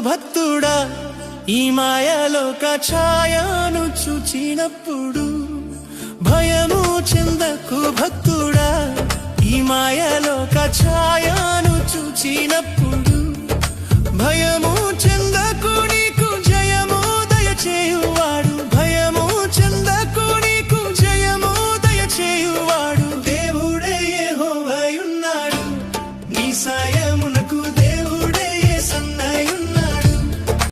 భక్తుడా ఈ మాయలోక ఛాయను చూచినప్పుడు భయము చెందకు భక్తుడా ఈ మాయలోక ఛాయను చూచినప్పుడు భయము చెంద